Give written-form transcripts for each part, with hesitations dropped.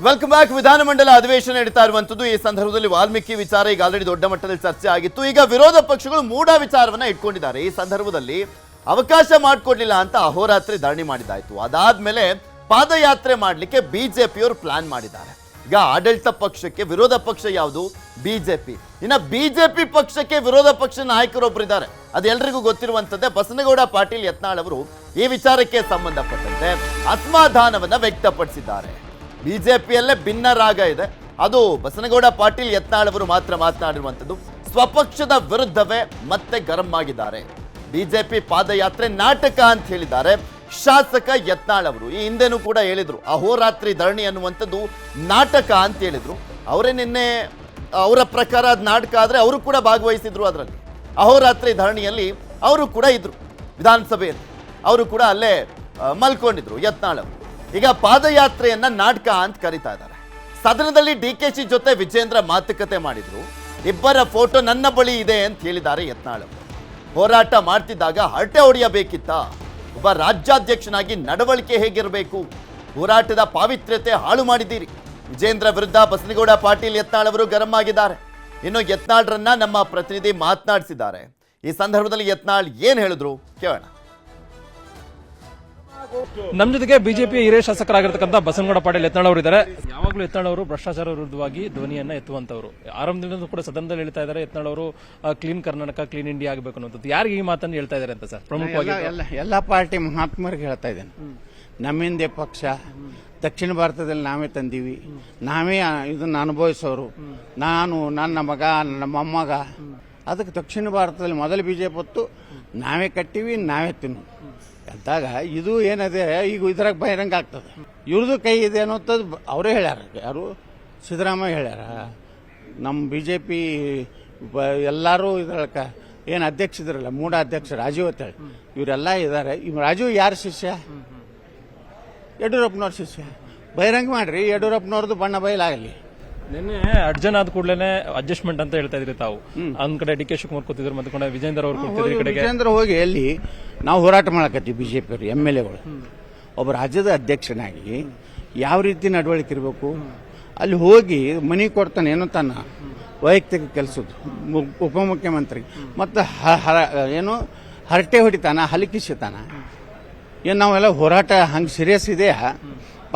Welcome back. ವಿಧಾನಮಂಡಲ ಅಧಿವೇಶನ ನಡೀತಾ ಇರುವಂತದ್ದು. ಈ ಸಂದರ್ಭದಲ್ಲಿ ವಾಲ್ಮೀಕಿ ವಿಚಾರ ಈಗ ಆಲ್ರೆಡಿ ದೊಡ್ಡ ಮಟ್ಟದಲ್ಲಿ ಚರ್ಚೆ ಆಗಿತ್ತು. ಈಗ ವಿರೋಧ ಪಕ್ಷಗಳು ಮೂಡ ವಿಚಾರವನ್ನ ಇಟ್ಕೊಂಡಿದ್ದಾರೆ. ಈ ಸಂದರ್ಭದಲ್ಲಿ ಅವಕಾಶ ಮಾಡಿಕೊಡ್ಲಿಲ್ಲ ಅಂತ ಅಹೋರಾತ್ರಿ ಧರಣಿ ಮಾಡಿದಾಯ್ತು. ಅದಾದ್ಮೇಲೆ ಪಾದಯಾತ್ರೆ ಮಾಡ್ಲಿಕ್ಕೆ ಬಿಜೆಪಿಯವರು ಪ್ಲಾನ್ ಮಾಡಿದ್ದಾರೆ. ಈಗ ಆಡಳಿತ ಪಕ್ಷಕ್ಕೆ ವಿರೋಧ ಪಕ್ಷ ಯಾವುದು? ಬಿಜೆಪಿ. ಇನ್ನ ಬಿಜೆಪಿ ಪಕ್ಷಕ್ಕೆ ವಿರೋಧ ಪಕ್ಷ ನಾಯಕರೊಬ್ಬರಿದ್ದಾರೆ, ಅದೆಲ್ಲರಿಗೂ ಗೊತ್ತಿರುವಂತದ್ದೇ. ಬಸನಗೌಡ ಪಾಟೀಲ್ ಯತ್ನಾಳ್ ಅವರು ಈ ವಿಚಾರಕ್ಕೆ ಸಂಬಂಧಪಟ್ಟಂತೆ ಅಸಮಾಧಾನವನ್ನ ವ್ಯಕ್ತಪಡಿಸಿದ್ದಾರೆ. ಬಿಜೆಪಿಯಲ್ಲೇ ಭಿನ್ನ ರಾಗ ಇದೆ, ಅದು ಬಸನಗೌಡ ಪಾಟೀಲ್ ಯತ್ನಾಳ್ ಅವರು ಮಾತ್ರ ಮಾತನಾಡಿರುವಂಥದ್ದು. ಸ್ವಪಕ್ಷದ ವಿರುದ್ಧವೇ ಮತ್ತೆ ಗರಂ ಆಗಿದ್ದಾರೆ. ಬಿಜೆಪಿ ಪಾದಯಾತ್ರೆ ನಾಟಕ ಅಂತ ಹೇಳಿದ್ದಾರೆ ಶಾಸಕ ಯತ್ನಾಳ್ ಅವರು. ಈ ಹಿಂದೆನೂ ಕೂಡ ಹೇಳಿದ್ರು ಅಹೋರಾತ್ರಿ ಧರಣಿ ಅನ್ನುವಂಥದ್ದು ನಾಟಕ ಅಂತ ಹೇಳಿದ್ರು. ಅವರೇ ನಿನ್ನೆ ಅವರ ಪ್ರಕಾರ ಅದು ನಾಟಕ ಆದರೆ ಅವರು ಕೂಡ ಭಾಗವಹಿಸಿದ್ರು. ಅದರಲ್ಲಿ ಅಹೋರಾತ್ರಿ ಧರಣಿಯಲ್ಲಿ ಅವರು ಕೂಡ ಇದ್ರು, ವಿಧಾನಸಭೆಯಲ್ಲಿ ಅವರು ಕೂಡ ಅಲ್ಲೇ ಮಲ್ಕೊಂಡಿದ್ರು ಯತ್ನಾಳ್ ಅವರು. ಈಗ ಪಾದಯಾತ್ರೆಯನ್ನ ನಾಟಕ ಅಂತ ಕರೀತಾ ಇದ್ದಾರೆ. ಸದನದಲ್ಲಿ ಡಿಕೆಶಿ ಜೊತೆ ವಿಜೇಂದ್ರ ಮಾತುಕತೆ ಮಾಡಿದ್ರು. ಇಬ್ಬರ ಫೋಟೋ ನನ್ನ ಬಳಿ ಇದೆ ಅಂತ ಹೇಳಿದ್ದಾರೆ ಯತ್ನಾಳ್ ಅವರು. ಹೋರಾಟ ಮಾಡ್ತಿದ್ದಾಗ ಹರಟೆ ಹೊಡೆಯಬೇಕಿತ್ತ? ಒಬ್ಬ ರಾಜ್ಯಾಧ್ಯಕ್ಷನಾಗಿ ನಡವಳಿಕೆ ಹೇಗಿರಬೇಕು? ಹೋರಾಟದ ಪಾವಿತ್ರ್ಯತೆ ಹಾಳು ಮಾಡಿದ್ದೀರಿ. ವಿಜೇಂದ್ರ ವಿರುದ್ಧ ಬಸನಗೌಡ ಪಾಟೀಲ್ ಯತ್ನಾಳ್ ಅವರು ಗರಂ ಆಗಿದ್ದಾರೆ. ಇನ್ನು ಯತ್ನಾಳ್ರನ್ನ ನಮ್ಮ ಪ್ರತಿನಿಧಿ ಮಾತನಾಡಿಸಿದ್ದಾರೆ. ಈ ಸಂದರ್ಭದಲ್ಲಿ ಯತ್ನಾಳ್ ಏನ್ ಹೇಳಿದ್ರು ಕೇಳೋಣ. ನಮ್ಮ ಜೊತೆಗೆ ಬಿಜೆಪಿ ಹಿರಿಯ ಶಾಸಕರಾಗಿರ್ತಕ್ಕಂಥ ಬಸನಗೌಡ ಪಾಟೀಲ್ ಯತ್ನಾಳ್ ಅವರು ಇದ್ದಾರೆ. ಯಾವಾಗಲೂ ಯತ್ನಾಳ್ ಅವರು ಭ್ರಷ್ಟಾಚಾರ ವಿರುದ್ಧವಾಗಿ ಧ್ವನಿಯನ್ನ ಎತ್ತುವಂತವರು. ಆರಂಭದಿಂದ ಕೂಡ ಸದನದಲ್ಲಿ ಹೇಳ್ತಾ ಇದ್ದಾರೆ ಯತ್ನಾಳ್ ಅವರು ಕ್ಲೀನ್ ಕರ್ನಾಟಕ, ಕ್ಲೀನ್ ಇಂಡಿಯಾ ಆಗಬೇಕು ಅನ್ನೋದು. ಯಾರಿಗೆ ಈ ಮಾತನ್ನು ಹೇಳ್ತಾ ಇದ್ದಾರೆ ಅಂತ ಸರ್? ಪ್ರಮುಖವಾಗಿ ಎಲ್ಲ ಪಾರ್ಟಿ ಮಹಾತ್ಮರಿಗೆ ಹೇಳ್ತಾ ಇದ್ದೇನೆ. ನಮ್ಮಿಂದೇ ಪಕ್ಷ ದಕ್ಷಿಣ ಭಾರತದಲ್ಲಿ ನಾವೇ ತಂದೀವಿ, ನಾವೇ ಇದನ್ನ ಅನುಭವಿಸೋರು. ನಾನು, ನನ್ನ ಮಗ, ನನ್ನ ಮೊಮ್ಮಗ. ಅದಕ್ಕೆ ದಕ್ಷಿಣ ಭಾರತದಲ್ಲಿ ಮೊದಲು ಬಿಜೆಪಿ ಹೊತ್ತು ನಾವೇ ಕಟ್ಟಿವಿ, ನಾವೇ ತಿನ್ನು ಅಂದಾಗ ಇದು ಏನದೆ ಈಗ ಇದ್ರಾಗ ಬಹಿರಂಗ ಆಗ್ತದೆ. ಇವ್ರದ್ದು ಕೈ ಇದೆ ಅನ್ನೋಂಥದ್ದು ಅವರೇ ಹೇಳ್ಯಾರ. ಯಾರು? ಸಿದ್ದರಾಮಯ್ಯ ಹೇಳ್ಯಾರ. ನಮ್ಮ ಬಿಜೆಪಿ ಎಲ್ಲರೂ ಇದ್ರೊಳಕ ಏನು ಅಧ್ಯಕ್ಷರಲ್ಲ, ಮೂಡ ಅಧ್ಯಕ್ಷ ರಾಜೀವ್ ಅಂತೇಳಿ ಇವರೆಲ್ಲ ಇದ್ದಾರೆ. ರಾಜೀವ್ ಯಾರ ಶಿಷ್ಯ? ಯಡಿಯೂರಪ್ಪನವ್ರ ಶಿಷ್ಯ. ಬಹಿರಂಗ ಮಾಡ್ರಿ, ಯಡಿಯೂರಪ್ಪನವ್ರದ್ದು ಬಣ್ಣ ಬಯಲಾಗಲಿ. ನಿನ್ನೆ ಅಡ್ಜನ್ ಆದ ಕೂಡಲೇ ಅಡ್ಜಸ್ಟ್ಮೆಂಟ್ ಅಂತ ಹೇಳ್ತಾ ಇದ್ರಿ ತಾವು. ಒಂದ್ ಕಡೆ ಡಿ ಕೆ ಶಿವಕುಮಾರ್ ಕೂತಿದ್ರು, ಮತ್ತೆ ಕಡೆ ವಿಜೇಂದ್ರ ಅವರು ಕೂತಿದ್ರು. ಈ ಕಡೆಗೆ ವಿಜೇಂದ್ರ ಹೋಗಿ ಎಲ್ಲಿ ನಾವು ಹೋರಾಟ ಮಾಡಕತ್ತೀವಿ ಬಿಜೆಪಿ ಅವರು, MLA ಗಳು. ಒಬ್ಬ ರಾಜ್ಯದ ಅಧ್ಯಕ್ಷನಾಗಿ ಯಾವ ರೀತಿ ನಡವಳಿಕೆ ಇರಬೇಕು, ಅಲ್ಲಿ ಹೋಗಿ ಮನಿ ಕೊಡ್ತಾನೆ ಏನೋ ತನ್ನ ವೈಯಕ್ತಿಕ ಕೆಲಸದ್ದು ಉಪಮುಖ್ಯಮಂತ್ರಿ, ಮತ್ತು ಏನು ಹರಟೆ ಹೊಡಿತಾನ, ಹಲಿಕಿಸಿತಾನ. ಏನು ನಾವೆಲ್ಲ ಹೋರಾಟ ಹಂಗೆ ಸೀರಿಯಸ್ ಇದೆಯಾ?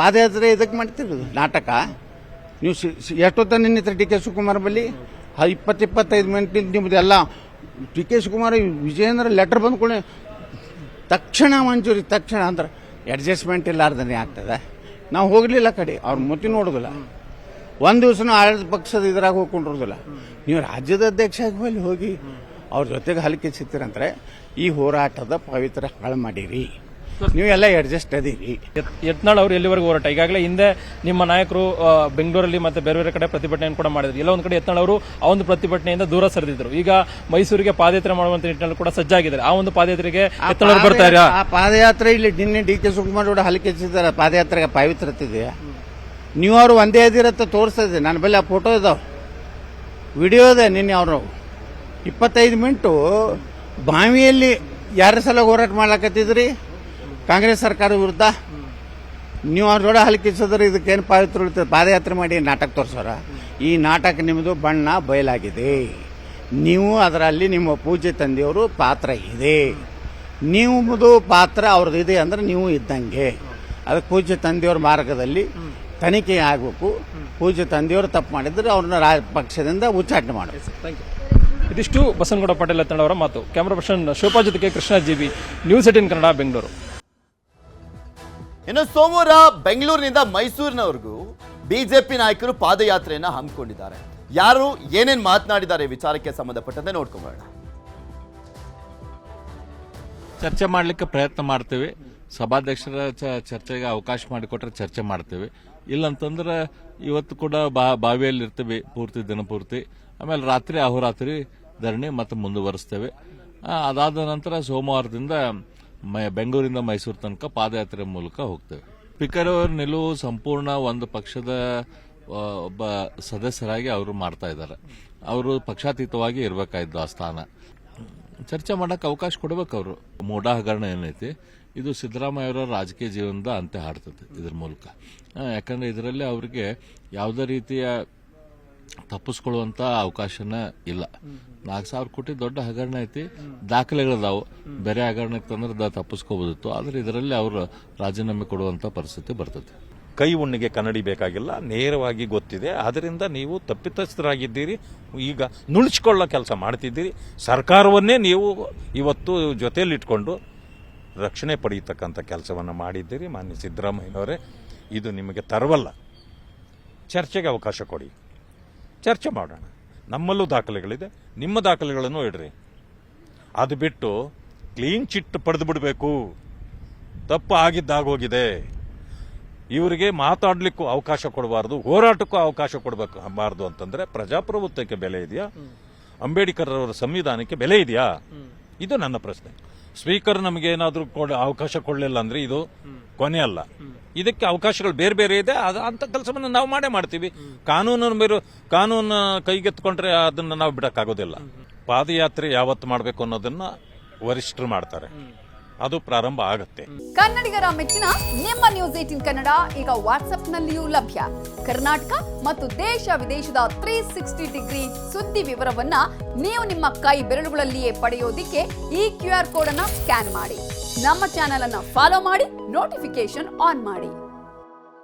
ಪಾದಯಾತ್ರೆ ಇದಕ್ಕೆ ಮಾಡ್ತಿರೋದು ನಾಟಕ. ನೀವು ಎಷ್ಟೊತ್ತ ನಿನ್ನಿತ್ರ ಡಿ ಕೆ ಶಿವಕುಮಾರ್ ಬಲ್ಲಿ 20-25 ಮಿನಿಟ್ ನಿಮ್ದೆಲ್ಲ D K Shivakumar Vijendra letter ಬಂದ್ಕೊಳ್ಳಿ ತಕ್ಷಣ ಮಂಜೂರಿ, ತಕ್ಷಣ ಅಂದ್ರೆ ಅಡ್ಜಸ್ಟ್ಮೆಂಟ್ ಇಲ್ಲಾರ್ದನೆ ಆಗ್ತದೆ. ನಾವು ಹೋಗಲಿಲ್ಲ ಕಡೆ, ಅವ್ರ ಮುತ್ತಿ ನೋಡೋದಿಲ್ಲ. ಒಂದು ದಿವಸನೂ ಆಡಳಿತ ಪಕ್ಷದ ಇದ್ರಾಗ ಹೋಗ್ಕೊಂಡಿರೋದಿಲ್ಲ. ನೀವು ರಾಜ್ಯದ ಅಧ್ಯಕ್ಷ ಆಗಿ ಹೋಗಿ ಅವ್ರ ಜೊತೆಗೆ ಹಲಿಕಿಸಿತೀರಂದ್ರೆ ಈ ಹೋರಾಟದ ಪವಿತ್ರ ಹಾಳು ಮಾಡಿರಿ. ನೀವೆಲ್ಲ ಅಡ್ಜಸ್ಟ್ ಅದೀರಿ. ಯತ್ನಾಳ್ ಅವರು ಎಲ್ಲಿವರೆಗೂ ಹೋರಾಟ? ಈಗಾಗಲೇ ಹಿಂದೆ ನಿಮ್ಮ ನಾಯಕರು ಬೆಂಗಳೂರಲ್ಲಿ ಮತ್ತೆ ಬೇರೆ ಬೇರೆ ಕಡೆ ಪ್ರತಿಭಟನೆಯನ್ನು ಕೂಡ ಮಾಡಿದ್ರು. ಎಲ್ಲ ಒಂದ್ ಕಡೆ ಯತ್ನಾಳ್ ಅವರು ಆ ಒಂದು ಪ್ರತಿಭಟನೆಯಿಂದ ದೂರ ಸರಿದಿದ್ರು. ಈಗ ಮೈಸೂರಿಗೆ ಪಾದಯಾತ್ರೆ ಮಾಡುವಂತ ನಿಟ್ಟಿನಲ್ಲಿ ಕೂಡ ಸಜ್ಜಾಗಿದ್ದಾರೆ. ಆ ಒಂದು ಪಾದಯಾತ್ರೆಗೆ ಯತ್ನಾಳ್ ಅವರು ಬರ್ತಾ ಇದ್ದಾರೆ. ಆ ಪಾದಯಾತ್ರೆ ಇಲ್ಲಿ ನಿನ್ನೆ ಡಿ ಕೆ ಶಿವಕುಮಾರ್ ಕೂಡ ಹಲಿಕಿಸಿದ್ದಾರೆ. ಪಾದಯಾತ್ರೆಗೆ ಪವಿತ್ರತೆ ಇದೆಯಾ? ನೀವು ಅವರು ಒಂದೇ ಅದಿರತ್ತ ತೋರಿಸ್ತಾ ಇದೆ. ನನ್ನ ಬಳಿ ಆ ಫೋಟೋ ಇದಾವೆ, ವಿಡಿಯೋ ಇದೆ. ನಿನ್ನೆ ಅವರು 25 ಮಿನಿಟು ಬಾವಿಯಲ್ಲಿ ಯಾರ ಸಲ ಹೋರಾಟ ಮಾಡ್ಲಕತ್ತಿದ್ರಿ? ಕಾಂಗ್ರೆಸ್ ಸರ್ಕಾರದ ವಿರುದ್ಧ. ನೀವು ಅವ್ರ ಜೋಡ ಹಲಿಕಿಸಿದ್ರೆ ಇದಕ್ಕೇನು ಪವಿತ್ರ ಉಳಿತದೆ? ಪಾದಯಾತ್ರೆ ಮಾಡಿ ನಾಟಕ ತೋರಿಸೋರ? ಈ ನಾಟಕ ನಿಮ್ಮದು ಬಣ್ಣ ಬಯಲಾಗಿದೆ. ನೀವು ಅದರಲ್ಲಿ ನಿಮ್ಮ ಪೂಜೆ ತಂದೆಯವರು ಪಾತ್ರ ಇದೆ. ನಿಮ್ಮದು ಪಾತ್ರ ಅವ್ರದ್ದು ಇದೆ ಅಂದ್ರೆ ನೀವು ಇದ್ದಂಗೆ. ಅದಕ್ಕೆ ಪೂಜ್ಯ ತಂದೆಯವ್ರ ಮಾರ್ಗದಲ್ಲಿ ತನಿಖೆ ಆಗಬೇಕು. ಪೂಜ್ಯ ತಂದೆಯವರು ತಪ್ಪು ಮಾಡಿದ್ರೆ ಅವ್ರನ್ನ ಪಕ್ಷದಿಂದ ಉಚ್ಚಾಟನೆ ಮಾಡಬೇಕು. ಇದಿಷ್ಟು ಬಸನಗೌಡ ಪಾಟೀಲ್ ಯತ್ನಾಳ್ ಅವರ ಮಾತು. ಕ್ಯಾಮರಾ ಪರ್ಸನ್ ಶಿವಪಾ ಜೊತೆಗೆ ಕೃಷ್ಣ GB, ನ್ಯೂಸ್ 18 ಕನ್ನಡ, ಬೆಂಗಳೂರು. ಇನ್ನು ಸೋಮವಾರ ಬೆಂಗಳೂರಿನಿಂದ ಮೈಸೂರಿನವರೆಗೂ ಬಿಜೆಪಿ ನಾಯಕರು ಪಾದಯಾತ್ರೆಯನ್ನ ಹಮ್ಮಿಕೊಂಡಿದ್ದಾರೆ. ಯಾರು ಏನೇನ್ ಮಾತನಾಡಿದ್ದಾರೆ ವಿಚಾರಕ್ಕೆ ಸಂಬಂಧಪಟ್ಟಂತೆ ನೋಡ್ಕೊಂಬೋಣ. ಚರ್ಚೆ ಮಾಡಲಿಕ್ಕೆ ಪ್ರಯತ್ನ ಮಾಡ್ತೇವೆ. ಸಭಾಧ್ಯಕ್ಷರ ಚರ್ಚೆಗೆ ಅವಕಾಶ ಮಾಡಿಕೊಟ್ರೆ ಚರ್ಚೆ ಮಾಡ್ತೇವೆ. ಇಲ್ಲಂತಂದ್ರೆ ಇವತ್ತು ಕೂಡ ಬಾವಿಯಲ್ಲಿ ಇರ್ತೇವೆ ಪೂರ್ತಿ ದಿನ ಪೂರ್ತಿ. ಆಮೇಲೆ ರಾತ್ರಿ ಅಹೋರಾತ್ರಿ ಧರಣಿ ಮತ್ತೆ ಮುಂದುವರಿಸ್ತೇವೆ. ಅದಾದ ನಂತರ ಸೋಮವಾರದಿಂದ ಬೆಂಗಳೂರಿಂದ ಮೈಸೂರು ತನಕ ಪಾದಯಾತ್ರೆ ಮೂಲಕ ಹೋಗ್ತೇವೆ. ಸ್ಪೀಕರ್ ಅವರ ನಿಲುವು ಸಂಪೂರ್ಣ ಒಂದು ಪಕ್ಷದ ಒಬ್ಬ ಸದಸ್ಯರಾಗಿ ಅವರು ಮಾಡ್ತಾ ಇದ್ದಾರೆ. ಅವರು ಪಕ್ಷಾತೀತವಾಗಿ ಇರಬೇಕಾಯ್ತು ಆ ಸ್ಥಾನ. ಚರ್ಚೆ ಮಾಡಕ್ಕೆ ಅವಕಾಶ ಕೊಡಬೇಕು. ಅವರು ಮೂಢ ಹಗರಣ ಏನೈತಿ ಇದು ಸಿದ್ದರಾಮಯ್ಯ ಅವರ ರಾಜಕೀಯ ಜೀವನದ ಅಂತ್ಯ ಹಾಡ್ತದೆ ಇದ್ರ ಮೂಲಕ. ಯಾಕಂದ್ರೆ ಇದರಲ್ಲಿ ಅವರಿಗೆ ಯಾವುದೇ ರೀತಿಯ ತಪ್ಪಿಸ್ಕೊಳ್ಳುವಂತ ಅವಕಾಶನ ಇಲ್ಲ. 4,000 ಕೋಟಿ ದೊಡ್ಡ ಹಗರಣ ಐತಿ, ದಾಖಲೆಗಳದಾವು. ಬೇರೆ ಹಗರಣಕ್ಕೆ ತಂದ್ರೆ ತಪ್ಪಿಸ್ಕೋಬಹುದಿತ್ತು. ಆದ್ರೆ ಇದರಲ್ಲಿ ಅವರು ರಾಜೀನಾಮೆ ಕೊಡುವಂತ ಪರಿಸ್ಥಿತಿ ಬರ್ತದೆ. ಕೈ ಉಣ್ಣಿಗೆ ಕನ್ನಡಿ ಬೇಕಾಗಿಲ್ಲ, ನೇರವಾಗಿ ಗೊತ್ತಿದೆ. ಅದರಿಂದ ನೀವು ತಪ್ಪಿತಸ್ಥರಾಗಿದ್ದೀರಿ, ಈಗ ನುಳ್ಚಿಕೊಳ್ಳೋ ಕೆಲಸ ಮಾಡ್ತಿದ್ದೀರಿ. ಸರ್ಕಾರವನ್ನೇ ನೀವು ಇವತ್ತು ಜೊತೆಯಲ್ಲಿಟ್ಕೊಂಡು ರಕ್ಷಣೆ ಪಡೆಯತಕ್ಕಂಥ ಕೆಲಸವನ್ನು ಮಾಡಿದ್ದೀರಿ. ಮಾನ್ಯ ಸಿದ್ದರಾಮಯ್ಯನವರೇ, ಇದು ನಿಮಗೆ ತರವಲ್ಲ. ಚರ್ಚೆಗೆ ಅವಕಾಶ ಕೊಡಿ, ಚರ್ಚೆ ಮಾಡೋಣ. ನಮ್ಮಲ್ಲೂ ದಾಖಲೆಗಳಿದೆ, ನಿಮ್ಮ ದಾಖಲೆಗಳನ್ನು ಇಡ್ರಿ. ಅದು ಬಿಟ್ಟು ಕ್ಲೀನ್ ಚಿಟ್ ಪಡೆದು ಬಿಡಬೇಕು. ತಪ್ಪು ಆಗಿದ್ದಾಗೋಗಿದೆ. ಇವರಿಗೆ ಮಾತಾಡ್ಲಿಕ್ಕೂ ಅವಕಾಶ ಕೊಡಬಾರ್ದು, ಹೋರಾಟಕ್ಕೂ ಅವಕಾಶ ಕೊಡಬಾರ್ದು ಅಂತಂದ್ರೆ ಪ್ರಜಾಪ್ರಭುತ್ವಕ್ಕೆ ಬೆಲೆ ಇದೆಯಾ? ಅಂಬೇಡ್ಕರ್ ಅವರ ಸಂವಿಧಾನಕ್ಕೆ ಬೆಲೆ ಇದೆಯಾ? ಇದು ನನ್ನ ಪ್ರಶ್ನೆ. ಸ್ಪೀಕರ್ ನಮಗೆ ಏನಾದರೂ ಅವಕಾಶ ಕೊಡಲಿಲ್ಲ ಅಂದ್ರೆ ಇದು ಕೊನೆ ಅಲ್ಲ. ಇದಕ್ಕೆ ಅವಕಾಶಗಳು ಬೇರೆ ಬೇರೆ ಇದೆ. ಅಂತ ಕೆಲಸವನ್ನು ನಾವು ಮಾಡೇ ಮಾಡ್ತೀವಿ. ಕಾನೂನು ಕೈಗೆತ್ಕೊಂಡ್ರೆ ಅದನ್ನ ನಾವು ಬಿಡಕ್ಕಾಗೋದಿಲ್ಲ. ಪಾದಯಾತ್ರೆ ಯಾವತ್ತು ಮಾಡಬೇಕು ಅನ್ನೋದನ್ನ ವರಿಷ್ಠರು ಮಾಡ್ತಾರೆ, ಅದು ಪ್ರಾರಂಭ ಆಗುತ್ತೆ. ಕನ್ನಡಿಗರ ಮೆಚ್ಚಿನ ನಿಮ್ಮ ನ್ಯೂಸ್ 18 ಕನ್ನಡ ಈಗ ವಾಟ್ಸ್ಆಪ್ನಲ್ಲಿಯೂ ಲಭ್ಯ. ಕರ್ನಾಟಕ ಮತ್ತು ದೇಶ ವಿದೇಶದ 360 ಡಿಗ್ರಿ ಸುದ್ದಿ ವಿವರವನ್ನ ನೀವು ನಿಮ್ಮ ಕೈ ಬೆರಳುಗಳಲ್ಲಿಯೇ ಪಡೆಯೋದಿಕ್ಕೆ ಈ QR ಕೋಡ್ ಅನ್ನ ಸ್ಕ್ಯಾನ್ ಮಾಡಿ. ನಮ್ಮ ಚಾನೆಲ್ ಅನ್ನ ಫಾಲೋ ಮಾಡಿ, ನೋಟಿಫಿಕೇಶನ್ ಆನ್ ಮಾಡಿ.